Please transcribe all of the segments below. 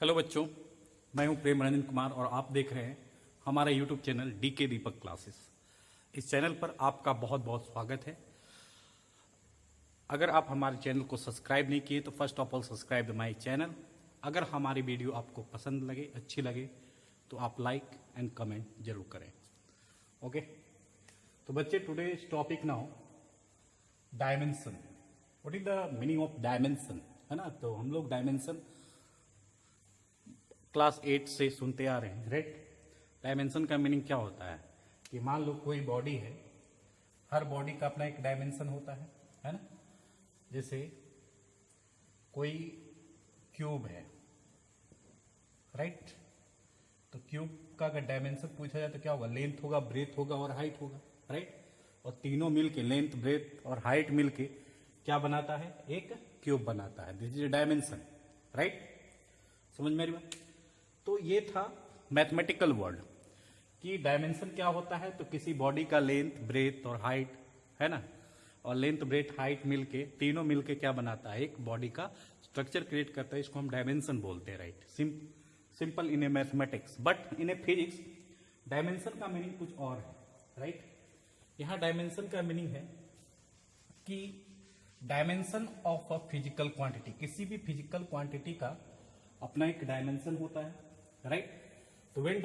Hello बच्चों, मैं हूं प्रेम रंजन कुमार और आप देख रहे हैं हमारा यूट्यूब चैनल डीके दीपक क्लासेस। इस चैनल पर आपका बहुत बहुत स्वागत है। अगर आप हमारे चैनल को सब्सक्राइब नहीं किए तो first of all subscribe my channel. अगर हमारी वीडियो आपको पसंद लगे, अच्छी लगे तो आप लाइक एंड कमेंट जरूर करें। ओके, तो बच्चे today's topic now dimension. What is the meaning of dimension, है ना। तो हम लोग डायमेंशन क्लास 8 से सुनते आ रहे हैं, राइट। डायमेंशन का मीनिंग क्या होता है कि मान लो कोई बॉडी है, हर बॉडी का अपना एक डायमेंशन होता है ना। जैसे कोई क्यूब है, राइट। तो क्यूब का अगर डायमेंशन पूछा जाए तो क्या होगा? लेंथ होगा, ब्रेथ होगा और हाइट होगा, राइट। और तीनों मिलके, लेंथ, ब्रेथ और हाइट मिलके क्या बनाता है? एक क्यूब बनाता है। This is dimension, right. समझ मेरी बात? तो ये था मैथमेटिकल वर्ड कि डायमेंशन क्या होता है। तो किसी बॉडी का लेंथ, ब्रेथ और हाइट, है ना। और लेंथ, ब्रेथ, हाइट मिलके, तीनों मिलके क्या बनाता है? एक बॉडी का स्ट्रक्चर क्रिएट करता है। इसको हम डायमेंशन बोलते हैं, right. Simple in A mathematics, but in A physics dimension का मीनिंग कुछ और है, राइट। यहां डायमेंशन का मीनिंग है कि dimension of a physical quantity. किसी भी फिजिकल क्वांटिटी का अपना एक डायमेंशन होता है, राइट। तो when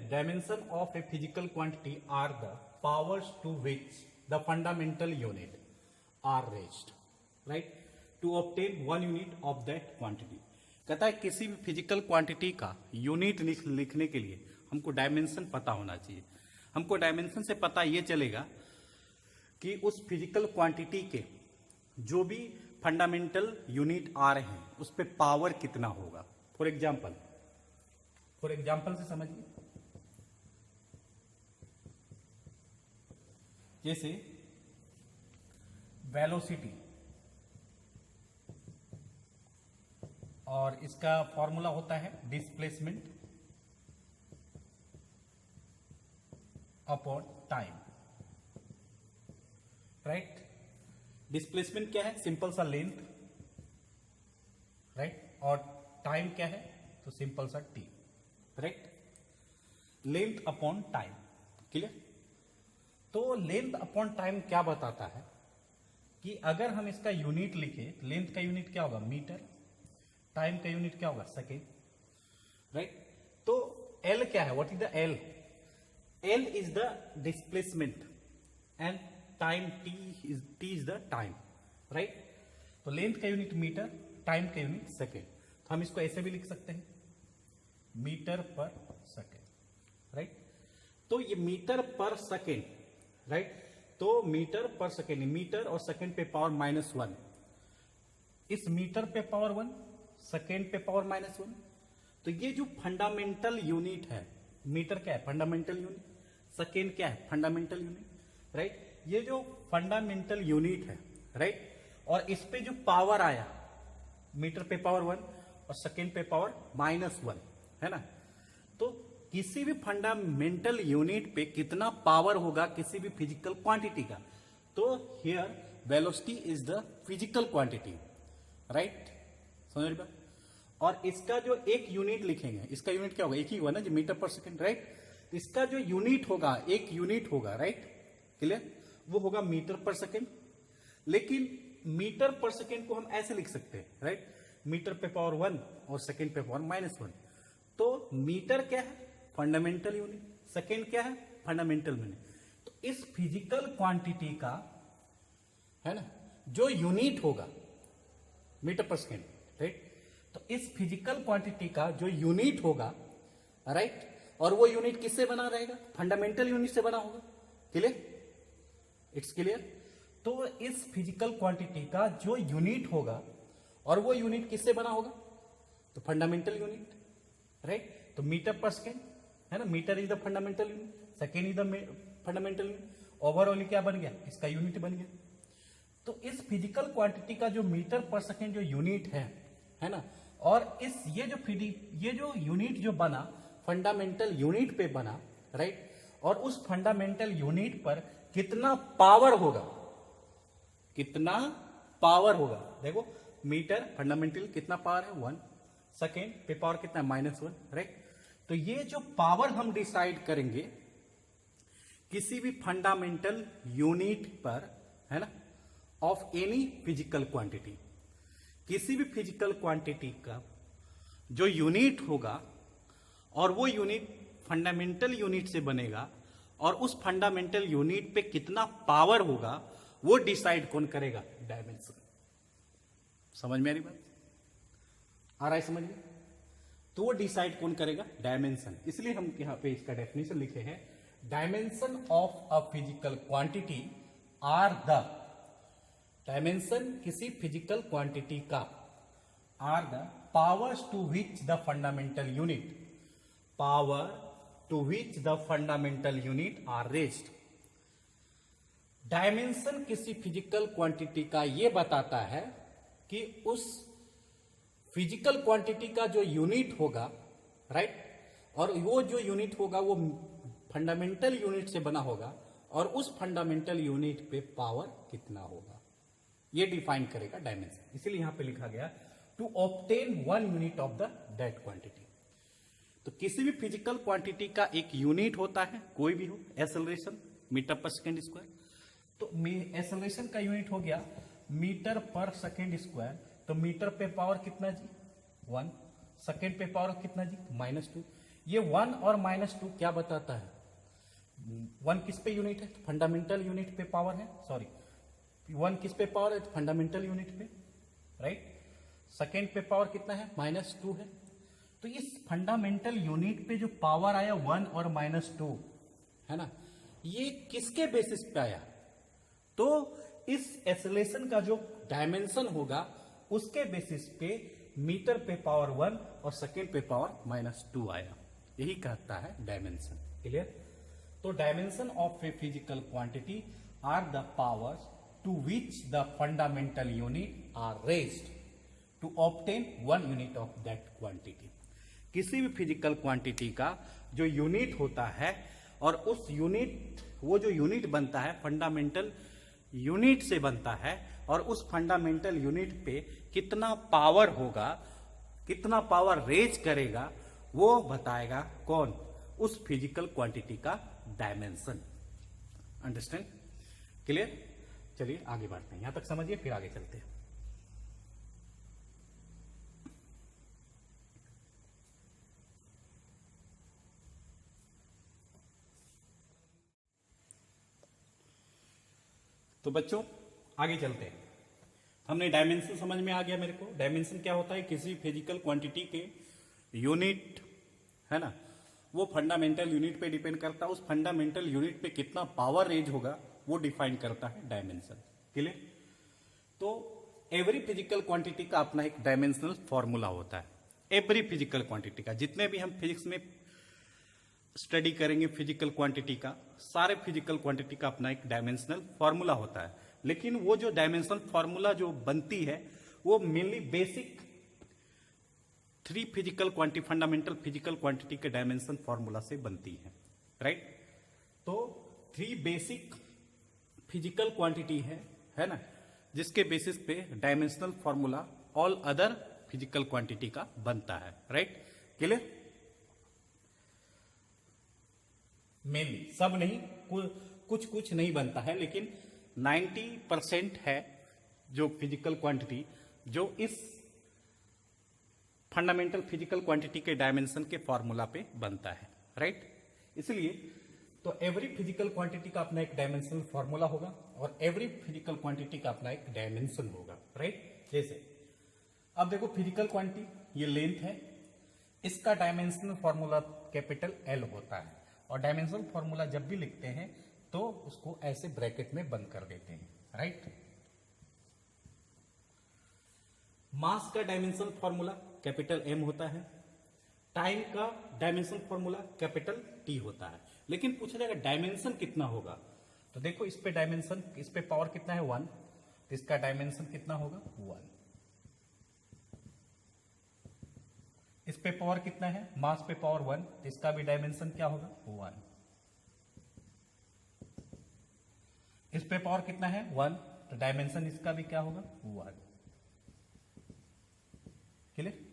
dimension of a physical quantity are the powers to which the fundamental unit are raised, right, to obtain one unit of that quantity. कहता है किसी भी फिजिकल क्वांटिटी का यूनिट लिखने के लिए हमको डायमेंशन पता होना चाहिए। हमको डायमेंशन से पता ये चलेगा कि उस फिजिकल क्वांटिटी के जो भी फंडामेंटल यूनिट आ रहे हैं उस पे पावर कितना होगा। फॉर एग्जाम्पल से समझिए। जैसे वेलोसिटी, और इसका फॉर्मूला होता है displacement upon time, right. Displacement क्या है? सिंपल सा लेंथ, राइट। और टाइम क्या है? तो सिंपल सा T, right. Length upon time, clear. तो लेंथ अपॉन टाइम क्या बताता है कि अगर हम इसका यूनिट लिखे, लेंथ का यूनिट क्या होगा? मीटर। टाइम का यूनिट क्या होगा? Second, right. तो एल क्या है? What is the L? L is the displacement and time T is the time, right. तो लेंथ का यूनिट मीटर, टाइम का यूनिट सेकेंड। तो हम इसको ऐसे भी लिख सकते हैं, मीटर पर सेकेंड, राइट। तो ये मीटर पर सेकेंड, राइट। तो मीटर पर सेकेंड, मीटर और सेकेंड पे पावर -1। इस मीटर पे पावर 1, सेकेंड पे पावर -1। तो ये जो फंडामेंटल यूनिट है, मीटर क्या है? Fundamental unit. सेकेंड क्या है? Fundamental unit, right. ये जो फंडामेंटल यूनिट है, राइट, और इस पे जो पावर आया, मीटर पे पावर 1 और सेकेंड पे पावर -1, है ना। तो किसी भी फंडामेंटल यूनिट पे कितना पावर होगा किसी भी फिजिकल क्वांटिटी का? तो here velocity is the physical quantity, right. समझ रहे? और इसका जो एक यूनिट लिखेंगे, इसका यूनिट क्या होगा? एक ही हुआ ना, जो मीटर पर सेकेंड, राइट। इसका जो यूनिट होगा, एक यूनिट होगा, राइट, क्लियर, वो होगा मीटर पर सेकेंड। लेकिन मीटर पर सेकेंड को हम ऐसे लिख सकते हैं, राइट। मीटर पे पावर 1 और सेकेंड पे पावर -1। तो मीटर क्या है? Fundamental unit. सेकेंड क्या है? Fundamental unit. तो इस फिजिकल क्वांटिटी का, है ना, जो यूनिट होगा मीटर पर सेकेंड, राइट। तो इस फिजिकल क्वांटिटी का जो यूनिट होगा, राइट, और वो यूनिट किससे बना रहेगा? फंडामेंटल यूनिट से बना होगा, क्लियर? It's clear. तो इस फिजिकल क्वांटिटी का जो यूनिट होगा और वो यूनिट किससे बना होगा? तो फंडामेंटल यूनिट, राइट। तो मीटर पर सेकेंड, है ना, metre is the fundamental unit, second is the fundamental unit. Overall क्या बन गया? इसका यूनिट बन गया। तो इस फिजिकल क्वांटिटी का जो मीटर पर सेकेंड जो यूनिट है ना, और इस ये जो यूनिट जो बना फंडामेंटल यूनिट पे बना, राइट। और उस फंडामेंटल यूनिट पर कितना पावर होगा? कितना पावर होगा? देखो मीटर फंडामेंटल कितना पावर है? 1। सेकेंड पे पावर कितना है -1, राइट। तो ये जो पावर हम डिसाइड करेंगे किसी भी फंडामेंटल यूनिट पर, है ना, ऑफ एनी फिजिकल क्वांटिटी, किसी भी फिजिकल क्वांटिटी का जो यूनिट होगा और वो यूनिट फंडामेंटल यूनिट से बनेगा और उस फंडामेंटल यूनिट पे कितना पावर होगा वो डिसाइड कौन करेगा? डायमेंशन। समझ में आ रही बात? आ रहा है समझ में? तो वो डिसाइड कौन करेगा? डायमेंशन। इसलिए हम यहां पे इसका डेफिनेशन लिखे हैं, dimension of a physical quantity are the, dimension किसी फिजिकल क्वांटिटी का, are the powers to which the fundamental unit, power to which the fundamental unit are raised. Dimension किसी फिजिकल क्वांटिटी का ये बताता है कि उस फिजिकल क्वांटिटी का जो यूनिट होगा, राइट, और वो जो यूनिट होगा वो फंडामेंटल यूनिट से बना होगा और उस फंडामेंटल यूनिट पे पावर कितना होगा, ये डिफाइन करेगा डायमेंशन। इसीलिए यहां पे लिखा गया to obtain 1 unit of the that quantity. तो किसी भी फिजिकल क्वांटिटी का एक यूनिट होता है, कोई भी हो, एक्सेलरेशन मीटर पर सेकेंड स्क्वायर। तो एक्सेलरेशन का यूनिट हो गया मीटर पर सेकेंड स्क्वायर। तो मीटर पे पावर कितना जी? 1। सेकेंड पे पावर कितना जी? -2। ये 1 और -2 क्या बताता है? 1 किस पे यूनिट है? फंडामेंटल यूनिट पे पावर है, सॉरी 1 किस पे पावर है? फंडामेंटल यूनिट पे, राइट। सेकेंड पे पावर कितना है? -2 है। तो इस फंडामेंटल यूनिट पे जो पावर आया 1 और -2, है ना, ये किसके बेसिस पे आया? तो इस एक्सेलरेशन का जो डायमेंशन होगा उसके बेसिस पे मीटर पे पावर 1 और सेकेंड पे पावर -2 आया। यही कहता है डायमेंशन। क्लियर? तो dimension of a physical quantity are the powers to which the fundamental unit are raised to obtain 1 unit of that quantity. किसी भी फिजिकल क्वांटिटी का जो यूनिट होता है और उस यूनिट, वो जो यूनिट बनता है फंडामेंटल यूनिट से बनता है और उस फंडामेंटल यूनिट पे कितना पावर होगा, कितना पावर रेज करेगा, वो बताएगा कौन? उस फिजिकल क्वांटिटी का डायमेंशन। अंडरस्टैंड? क्लियर? चलिए आगे बढ़ते हैं, यहां तक समझिए फिर आगे चलते हैं। तो बच्चों आगे चलते हैं। हमने डायमेंशन समझ में आ गया मेरे को। डायमेंशन क्या होता है? किसी फिजिकल क्वांटिटी के यूनिट, है ना, वो फंडामेंटल यूनिट पे डिपेंड करता है। उस फंडामेंटल यूनिट पे कितना पावर रेंज होगा वो डिफाइन करता है डायमेंशन। क्लियर? तो एवरी फिजिकल क्वांटिटी का अपना एक डायमेंशनल फॉर्मूला होता है। एवरी फिजिकल क्वांटिटी का, जितने भी हम फिजिक्स में स्टडी करेंगे फिजिकल क्वांटिटी का, सारे फिजिकल क्वांटिटी का अपना एक डायमेंशनल फॉर्मूला होता है। लेकिन वो जो डायमेंशनल फॉर्मूला जो बनती है वो mainly basic 3 physical quantity, fundamental physical quantity के डायमेंशन फॉर्मूला से बनती है, राइट। तो 3 बेसिक फिजिकल क्वांटिटी है ना, जिसके बेसिस पे dimensional formula all other physical quantity का बनता है, राइट। क्लियर? मेनली सब नहीं, कुछ कुछ नहीं बनता है, लेकिन 90% है जो फिजिकल क्वांटिटी जो इस फंडामेंटल फिजिकल क्वांटिटी के डायमेंशन के फॉर्मूला पे बनता है, राइट। इसलिए तो एवरी फिजिकल क्वांटिटी का अपना एक डायमेंशनल फॉर्मूला होगा और एवरी फिजिकल क्वांटिटी का अपना एक डायमेंशन होगा, राइट। जैसे अब देखो फिजिकल क्वांटिटी ये लेंथ है, इसका डायमेंशनल फॉर्मूला कैपिटल एल होता है और डायमेंशनल फॉर्मूला जब भी लिखते हैं तो उसको ऐसे ब्रैकेट में बंद कर देते हैं, राइट। मास का डायमेंशनल फॉर्मूला कैपिटल एम होता है, टाइम का डायमेंशनल फॉर्मूला कैपिटल टी होता है। लेकिन पूछा जाएगा डायमेंशन कितना होगा, तो देखो इस पे डायमेंशन, इस पे पावर कितना है 1, तो इसका डायमेंशन कितना होगा 1। इस पे पावर कितना है, मास पे पावर 1, तो इसका भी डायमेंशन क्या होगा 1। इस पे पावर कितना है 1, तो डायमेंशन इसका भी क्या होगा 1। क्लियर?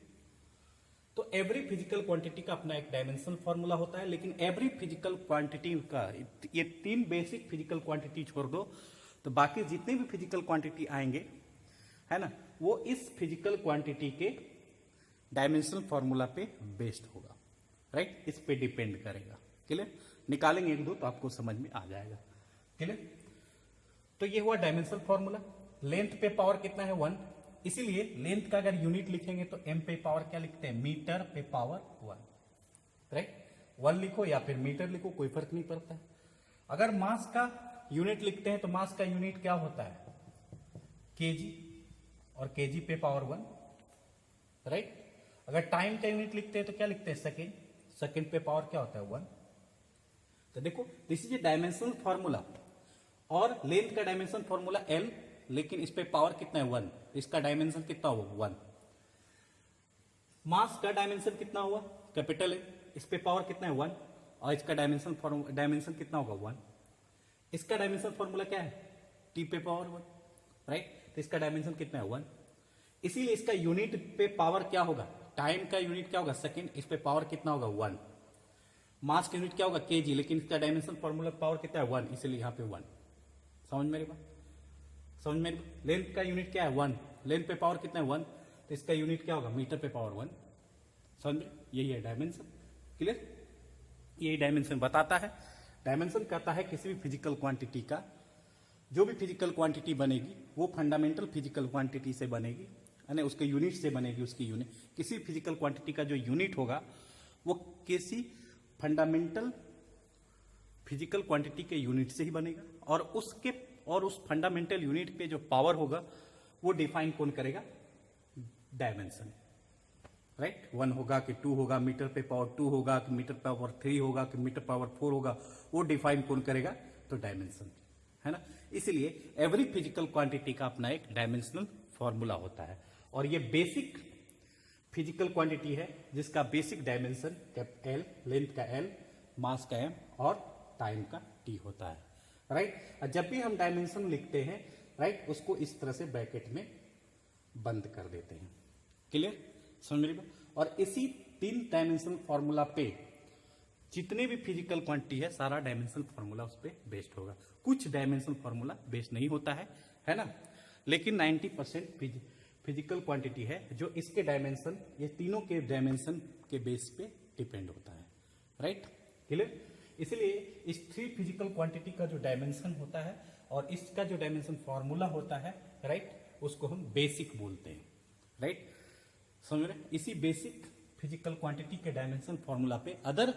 एवरी फिजिकल क्वांटिटी का अपना एक डायमेंशनल फॉर्मूला होता है, लेकिन एवरी फिजिकल क्वांटिटी का, ये 3 बेसिक फिजिकल क्वांटिटी छोड़ दो तो बाकी जितने भी फिजिकल क्वांटिटी आएंगे, है ना, वो इस फिजिकल क्वांटिटी के डायमेंशनल फॉर्मूला पे बेस्ड होगा, राइट, इस पे डिपेंड करेगा। क्लियर? निकालेंगे 1-2 तो आपको समझ में आ जाएगा। क्लियर? तो ये हुआ डायमेंशनल फॉर्मूला। लेंथ पे पावर कितना है? 1। इसीलिए लेंथ का अगर यूनिट लिखेंगे तो m पे पावर क्या लिखते हैं? मीटर पे पावर 1, राइट। 1 लिखो या फिर मीटर लिखो, कोई फर्क नहीं पड़ता है। अगर मास का यूनिट लिखते हैं तो मास का यूनिट क्या होता है? केजी, और केजी पे पावर 1, राइट। अगर टाइम का यूनिट लिखते हैं तो क्या लिखते हैं? सेकेंड, सेकेंड पे पावर क्या होता है? 1। तो देखो, this is a dimensional formula, और लेंथ का डायमेंशन फॉर्मूला L, लेकिन इस पे पावर कितना है? 1। इसका डायमेंशन कितना होगा? 1। मास का डायमेंशन कितना हुआ? कैपिटल है। इस पे पावर कितना है? 1, और इसका डायमेंशन कितना होगा? 1। इसका डायमेंशन फॉर्मूला क्या है? T पे पावर 1, राइट। तो इसका डायमेंशन कितना है? 1। इसीलिए इसका यूनिट पे पावर क्या होगा? टाइम का यूनिट क्या होगा? सेकेंड। इस पे पावर कितना होगा? 1। मास का यूनिट क्या होगा? केजी, लेकिन इसका डायमेंशन फॉर्मूला पावर कितना है? 1, इसीलिए यहाँ पे 1। समझ मेरी बात? समझ में? लेंथ का यूनिट क्या है? 1। लेंथ पे पावर कितना है? 1। तो इसका यूनिट क्या होगा? मीटर पे पावर 1। समझ में? यही है डायमेंशन। क्लियर? यही डायमेंशन बताता है। डायमेंशन कहता है किसी भी फिजिकल क्वांटिटी का, जो भी फिजिकल क्वांटिटी बनेगी वो फंडामेंटल फिजिकल क्वांटिटी से बनेगी, यानी उसके यूनिट से बनेगी। उसकी यूनिट, किसी फिजिकल क्वांटिटी का जो यूनिट होगा वो किसी फंडामेंटल फिजिकल क्वांटिटी के यूनिट से ही बनेगा, और उस फंडामेंटल यूनिट पे जो पावर होगा वो डिफाइन कौन करेगा? Dimension, right. 1 होगा कि 2 होगा, मीटर पे पावर 2 होगा कि मीटर पावर 3 होगा कि मीटर पावर 4 होगा, वो डिफाइन कौन करेगा? तो डायमेंशन, है ना। इसलिए एवरी फिजिकल क्वांटिटी का अपना एक डायमेंशनल फॉर्मूला होता है, और ये बेसिक फिजिकल क्वांटिटी है जिसका बेसिक डायमेंशन L, लेंथ का L, मास का M और टाइम का T होता है, राइट। जब भी हम डायमेंशन लिखते हैं, राइट, उसको इस तरह से ब्रैकेट में बंद कर देते हैं। क्लियर? समझ मेरी बात? और इसी 3 डायमेंशनल फॉर्मूला पे जितने भी फिजिकल क्वांटिटी है सारा डायमेंशनल फॉर्मूला उस पर बेस्ड होगा। कुछ डायमेंशनल फॉर्मूला बेस्ड नहीं होता है ना, लेकिन 90% फिजिकल क्वांटिटी है जो इसके डायमेंशन, ये तीनों के डायमेंशन के बेस पे डिपेंड होता है, राइट। क्लियर? इसलिए इस 3 फिजिकल क्वांटिटी का जो डायमेंशन होता है और इसका जो डायमेंशन फॉर्मूला होता है, राइट, उसको हम बेसिक बोलते हैं, राइट। समझ रहे? इसी बेसिक फिजिकल क्वांटिटी के डायमेंशन फॉर्मूला पे अदर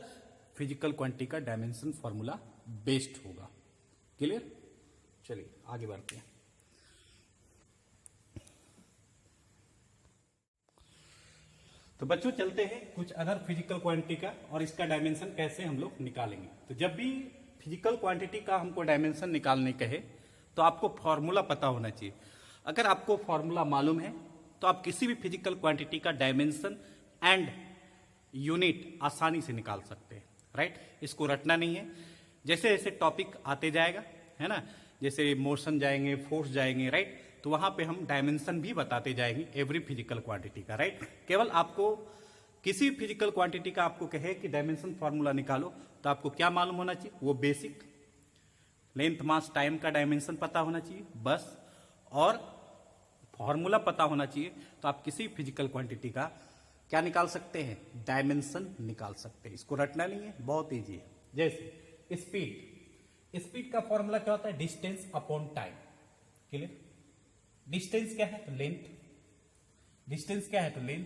फिजिकल क्वांटिटी का डायमेंशन फॉर्मूला बेस्ड होगा। क्लियर? चलिए आगे बढ़ते हैं। तो बच्चों चलते हैं कुछ अदर फिजिकल क्वांटिटी का, और इसका डायमेंशन कैसे हम लोग निकालेंगे। तो जब भी फिजिकल क्वांटिटी का हमको डायमेंशन निकालने कहे तो आपको फॉर्मूला पता होना चाहिए। अगर आपको फॉर्मूला मालूम है तो आप किसी भी फिजिकल क्वांटिटी का डायमेंशन एंड यूनिट आसानी से निकाल सकते हैं, राइट। इसको रटना नहीं है, जैसे जैसे टॉपिक आते जाएगा, है ना, जैसे मोशन जाएंगे, फोर्स जाएंगे, राइट, तो वहां पे हम डायमेंशन भी बताते जाएंगे एवरी फिजिकल क्वांटिटी का, राइट। केवल आपको किसी फिजिकल क्वांटिटी का आपको कहे कि डायमेंशन फॉर्मूला निकालो तो आपको क्या मालूम होना चाहिए? वो बेसिक लेंथ, मास, टाइम का डायमेंशन पता होना चाहिए बस, और फॉर्मूला पता होना चाहिए। तो आप किसी फिजिकल क्वांटिटी का क्या निकाल सकते हैं? डायमेंशन निकाल सकते हैं। इसको रटना नहीं है, बहुत ईजी है। जैसे स्पीड, स्पीड का फॉर्मूला क्या होता है? Distance upon time. Clear? Distance क्या है? तो लेंथ। डिस्टेंस क्या है? तो लेंथ।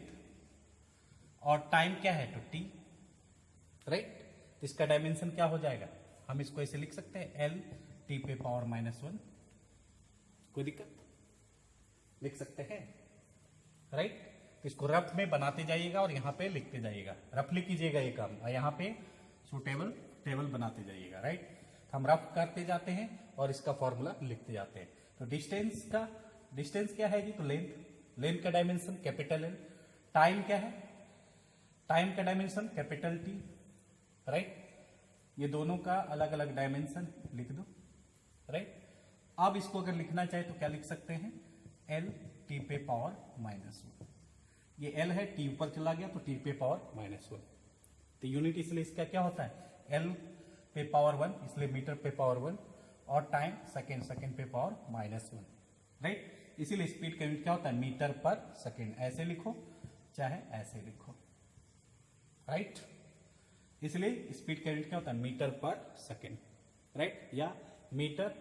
और टाइम क्या है? तो टी, राइट। इसका डायमेंशन क्या हो जाएगा? हम इसको ऐसे लिख सकते हैं, L T पे पावर -1। कोई दिक्कत? लिख सकते हैं, राइट। इसको रफ में बनाते जाइएगा और यहां पे लिखते जाइएगा, रफली कीजिएगा ये काम, और यहां पे सुटेबल टेबल बनाते जाइएगा, राइट। हम रफ करते जाते हैं और इसका फॉर्मूला लिखते जाते हैं। तो डिस्टेंस क्या है जी? तो लेंथ, लेंथ का डायमेंशन कैपिटल L। टाइम क्या है? टाइम का डायमेंशन कैपिटल T, राइट। ये दोनों का अलग अलग डायमेंशन लिख दो, राइट। अब इसको अगर लिखना चाहे तो क्या लिख सकते हैं? L T पे पावर -1। ये एल है, टी ऊपर चला गया तो टी पे पावर -1। तो यूनिट इसलिए इसका क्या होता है, एल पे पावर 1, इसलिए मीटर पे पावर 1, और टाइम सेकेंड, सेकेंड पे पावर -1, राइट। इसीलिए स्पीड का यूनिट क्या होता है, मीटर पर सेकेंड। ऐसे लिखो चाहे ऐसे लिखो, राइट। इसलिए स्पीड का यूनिट क्या होता है, मीटर पर सेकेंड, राइट, या मीटर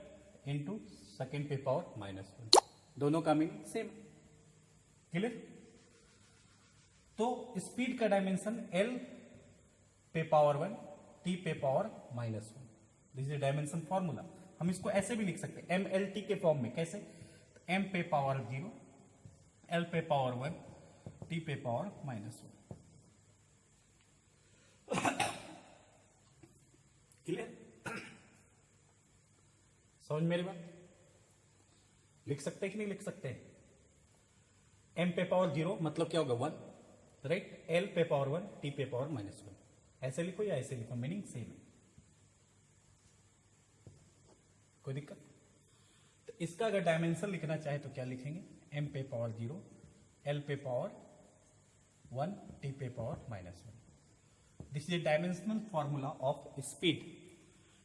इंटू सेकेंड पे पावर -1, दोनों का मीनिंग सेम। क्लियर। तो स्पीड का डायमेंशन एल पे पावर 1, टी पे power -1, this is dimension formula. हम इसको ऐसे भी लिख सकते हैं एम एल टी के फॉर्म में। कैसे, एम पे पावर 0, एल पे पावर 1, टी पे पावर -1। क्लियर, समझ मेरी बात। लिख सकते हैं कि नहीं लिख सकते, एम पे पावर 0 मतलब क्या होगा 1, राइट, एल पे पावर 1, टी पे पावर -1। ऐसे लिखो या ऐसे लिखो, मीनिंग सेम है, कोई दिक्कत। तो इसका अगर डायमेंशन लिखना चाहे तो क्या लिखेंगे, एम पे पावर 0, एल पे पावर 1, टी पे power -1। This is dimensional formula of speed.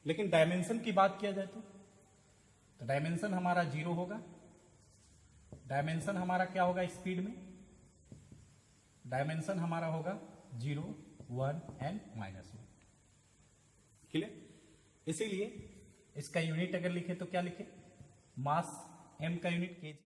लेकिन डायमेंशन की बात किया जाए तो डायमेंशन हमारा 0 होगा। डायमेंशन हमारा क्या होगा स्पीड में, डायमेंशन हमारा होगा 0, 1 एंड -1। क्लियर। इसीलिए इसका यूनिट अगर लिखे तो क्या लिखे, मास, एम का यूनिट केजी।